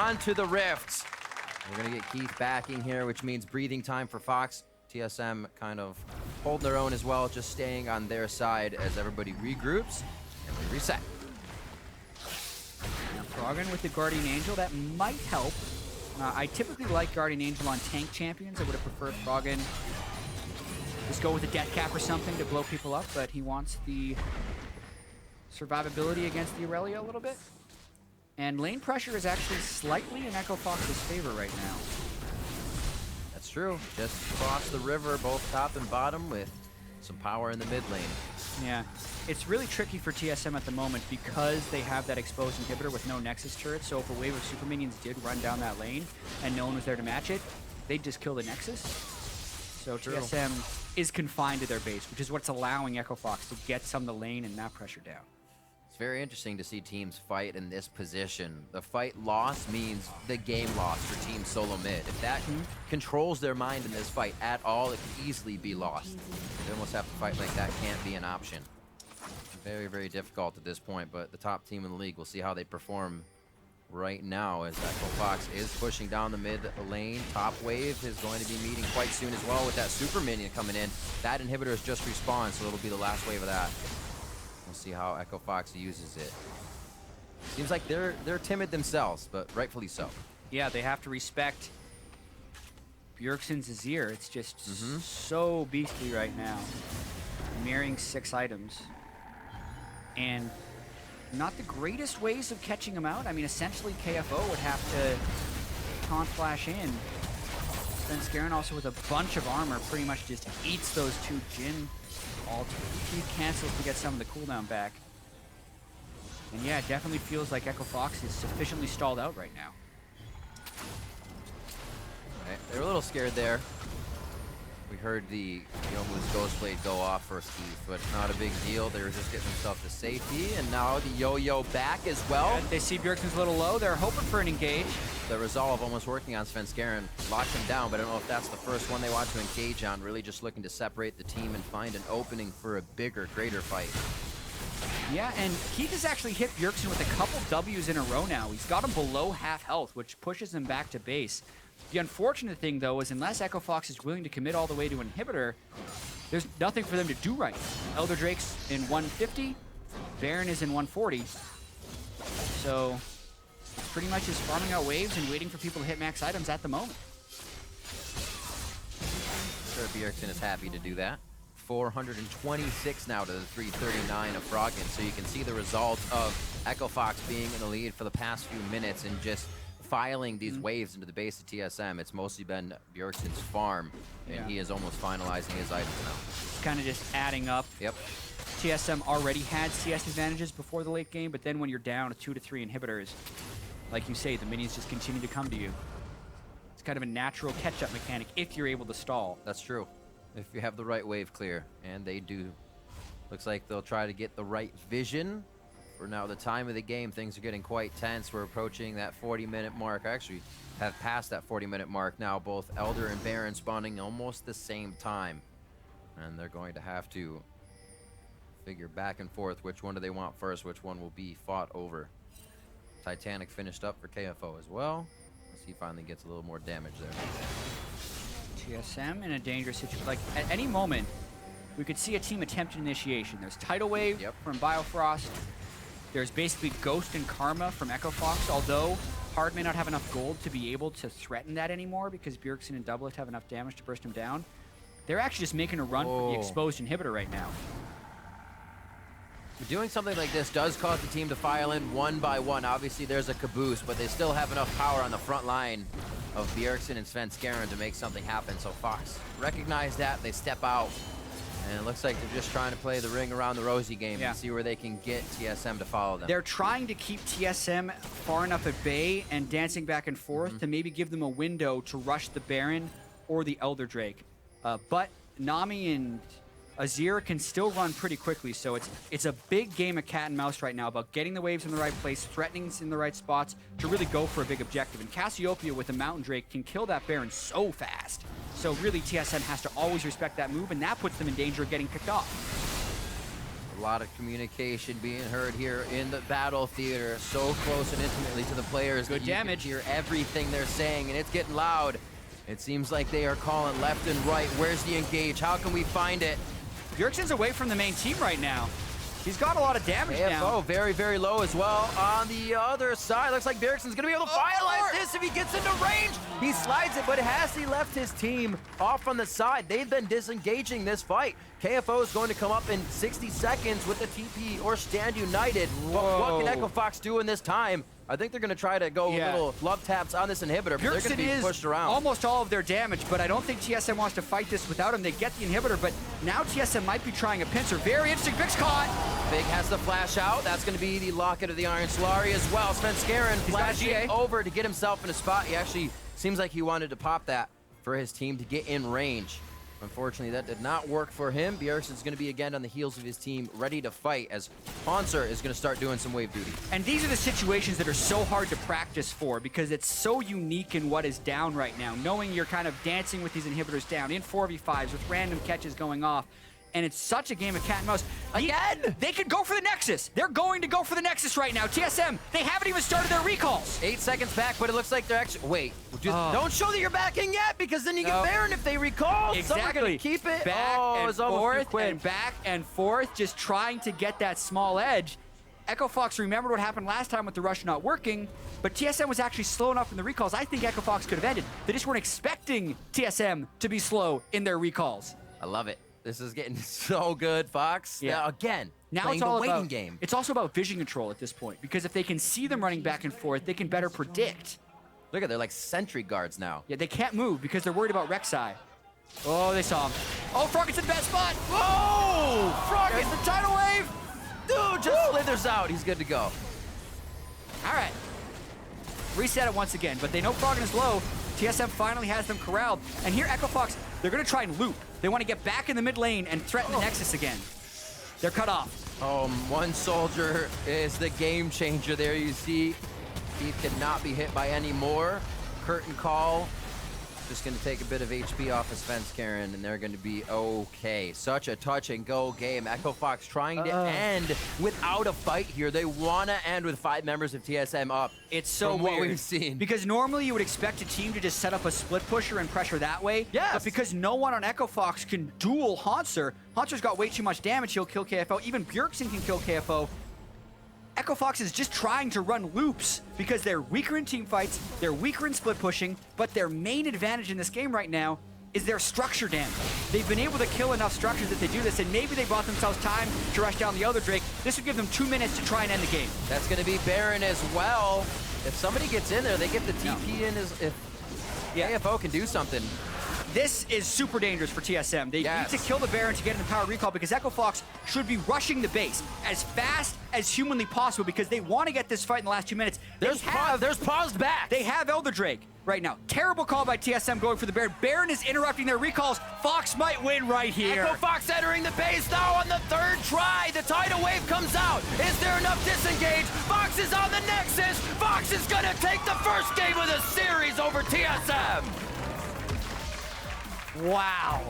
onto the Rift. We're going to get Keith backing here, which means breathing time for Fox. TSM kind of holding their own as well, just staying on their side as everybody regroups and we reset. Now Froggen with the Guardian Angel, that might help. I typically like Guardian Angel on tank champions. I would have preferred Froggen just go with a death cap or something to blow people up, but he wants the survivability against the Irelia a little bit. And lane pressure is actually slightly in Echo Fox's favor right now. That's true. Just cross the river, both top and bottom, with some power in the mid lane. Yeah, it's really tricky for TSM at the moment because they have that exposed inhibitor with no Nexus turret. So if a wave of super minions did run down that lane and no one was there to match it, they'd just kill the Nexus. So True. TSM is confined to their base, which is what's allowing Echo Fox to get some of the lane and that pressure down. It's very interesting to see teams fight in this position. The fight loss means the game loss for Team Solomid. If that controls their mind in this fight at all, it could easily be lost. They almost have to fight like that can't be an option. Very, very difficult at this point, but the top team in the league, we'll see how they perform right now as Echo Fox is pushing down the mid lane. Top wave is going to be meeting quite soon as well with that super minion coming in. That inhibitor has just respawned, so it'll be the last wave of that. We'll see how Echo Fox uses it. Seems like they're timid themselves, but rightfully so. Yeah, they have to respect Bjergsen's Azir. It's just so beastly right now. Mirroring 6 items. And not the greatest ways of catching him out. I mean, essentially KFO would have to taunt flash in. Svenskeren also with a bunch of armor pretty much just eats those 2 jhin ult. Keith cancels to get some of the cooldown back. And yeah, it definitely feels like Echo Fox is sufficiently stalled out right now. Right. They're a little scared there. We heard the Yomu's Ghost Blade go off for Keith, but not a big deal. They were just getting themselves to safety, and now the yo-yo back as well. Yeah, they see Bjergsen's a little low. They're hoping for an engage. The resolve almost working on Svenskeren. Locked him down, but I don't know if that's the first one they want to engage on. Really just looking to separate the team and find an opening for a bigger, greater fight. Yeah, and Keith has actually hit Bjergsen with a couple W's in a row now. He's got him below half health, which pushes him back to base. The unfortunate thing, though, is unless Echo Fox is willing to commit all the way to an inhibitor, there's nothing for them to do right now. Elder Drake's in 150, Baron is in 140. So it's pretty much just farming out waves and waiting for people to hit max items at the moment. Sure, Bjergsen is happy to do that. 426 now to the 339 of Froggen, so you can see the result of Echo Fox being in the lead for the past few minutes and just filing these waves into the base of TSM. It's mostly been Bjergsen's farm, and he is almost finalizing his items now. It's kind of just adding up. Yep. TSM already had CS advantages before the late game, but then when you're down to 2 to 3 inhibitors, like you say, the minions just continue to come to you. It's kind of a natural catch-up mechanic if you're able to stall. That's true. If you have the right wave clear, and they do. Looks like they'll try to get the right vision. For now, the time of the game, things are getting quite tense. We're approaching that 40-minute mark. Actually, have passed that 40-minute mark now. Both Elder and Baron spawning almost the same time. And they're going to have to figure back and forth which one do they want first, which one will be fought over. Titanic finished up for KFO as well. As he finally gets a little more damage there. TSM in a dangerous situation. Like, at any moment, we could see a team attempt initiation. There's Tidal Wave from Biofrost. There's basically Ghost and Karma from Echo Fox, although Hard may not have enough gold to be able to threaten that anymore because Bjergsen and Doublelift have enough damage to burst him down. They're actually just making a run for the exposed inhibitor right now. Doing something like this does cause the team to file in one by one. Obviously, there's a caboose, but they still have enough power on the front line of Bjergsen and Svenskeren to make something happen. So Fox recognize that, they step out, and it looks like they're just trying to play the ring around the rosy game and see where they can get TSM to follow them. They're trying to keep TSM far enough at bay and dancing back and forth to maybe give them a window to rush the Baron or the Elder Drake. But Nami and Azir can still run pretty quickly, so it's a big game of cat and mouse right now about getting the waves in the right place, threatening in the right spots to really go for a big objective. And Cassiopeia with the Mountain Drake can kill that Baron so fast. So really TSM has to always respect that move, and that puts them in danger of getting picked off. A lot of communication being heard here in the battle theater, so close and intimately to the players. Good that you can damage. hear everything they're saying, and it's getting loud. It seems like they are calling left and right. Where's the engage? How can we find it? Bjergsen's away from the main team right now. He's got a lot of damage now. AFO very, very low as well. On the other side, looks like Bjergsen's gonna be able to finalize this if he gets into range. He slides it, but has he left his team off on the side? They've been disengaging this fight. KFO is going to come up in 60 seconds with the TP or stand united. But what can Echo Fox do in this time? I think they're going to try to go little love taps on this inhibitor, but they're going to be pushed around. Almost all of their damage, but I don't think TSM wants to fight this without him. They get the inhibitor, but now TSM might be trying a pincer. Very interesting. Vic's caught. Big has to flash out. That's going to be the Locket of the Iron Solari as well. Svenskeren flashing over to get himself in a spot. He actually seems like he wanted to pop that for his team to get in range. Unfortunately, that did not work for him. Bjergsen's going to be again on the heels of his team, ready to fight as Hauntzer is going to start doing some wave duty. And these are the situations that are so hard to practice for because it's so unique in what is down right now, knowing you're kind of dancing with these inhibitors down in 4v5s with random catches going off. And it's such a game of cat and mouse. Again, they could go for the Nexus. They're going to go for the Nexus right now. TSM, they haven't even started their recalls. 8 seconds back, but it looks like they're actually... Wait, don't show that you're backing yet, because then you get Baron if they recall. Exactly. Some are going to keep it. Back and forth and back and forth, just trying to get that small edge. Echo Fox remembered what happened last time with the rush not working, but TSM was actually slow enough in the recalls. I think Echo Fox could have ended. They just weren't expecting TSM to be slow in their recalls. I love it. This is getting so good, Fox. Yeah. Now, again, now it's all the waiting about game. It's also about vision control at this point, because if they can see them running back and forth, they can better predict. Look at, they're like sentry guards now. Yeah, they can't move because they're worried about Rek'sai. Oh, they saw him. Oh, Froggen's in the best spot. Whoa! Froggen! There's the tidal wave. Dude, just slithers out. He's good to go. All right. Reset it once again, but they know Froggen is low. TSM finally has them corralled. And here, Echo Fox, they're going to try and loop. They want to get back in the mid lane and threaten the Nexus again. They're cut off. One soldier is the game changer there. You see, Keith cannot be hit by any more. Curtain call. Just going to take a bit of HP off of Svenskeren, and they're going to be okay. Such a touch-and-go game. Echo Fox trying to end without a fight here. They want to end with 5 members of TSM up. It's so weird. What we've seen. Because normally you would expect a team to just set up a split pusher and pressure that way. Yes. But because no one on Echo Fox can duel Hauntzer, Hauntzer's got way too much damage, he'll kill KFO. Even Bjergsen can kill KFO. Echo Fox is just trying to run loops because they're weaker in team fights, they're weaker in split pushing, but their main advantage in this game right now is their structure damage. They've been able to kill enough structures that they do this, and maybe they bought themselves time to rush down the Elder Drake. This would give them 2 minutes to try and end the game. That's going to be Baron as well. If somebody gets in there, they get the TP in as if AFO can do something. This is super dangerous for TSM. They need to kill the Baron to get in the power recall because Echo Fox should be rushing the base as fast as humanly possible because they want to get this fight in the last 2 minutes. There's paused back. They have Elder Drake right now. Terrible call by TSM going for the Baron. Baron is interrupting their recalls. Fox might win right here. Echo Fox entering the base now on the 3rd try. The tidal wave comes out. Is there enough disengage? Fox is on the Nexus. Fox is going to take the first game of the series over TSM. Wow.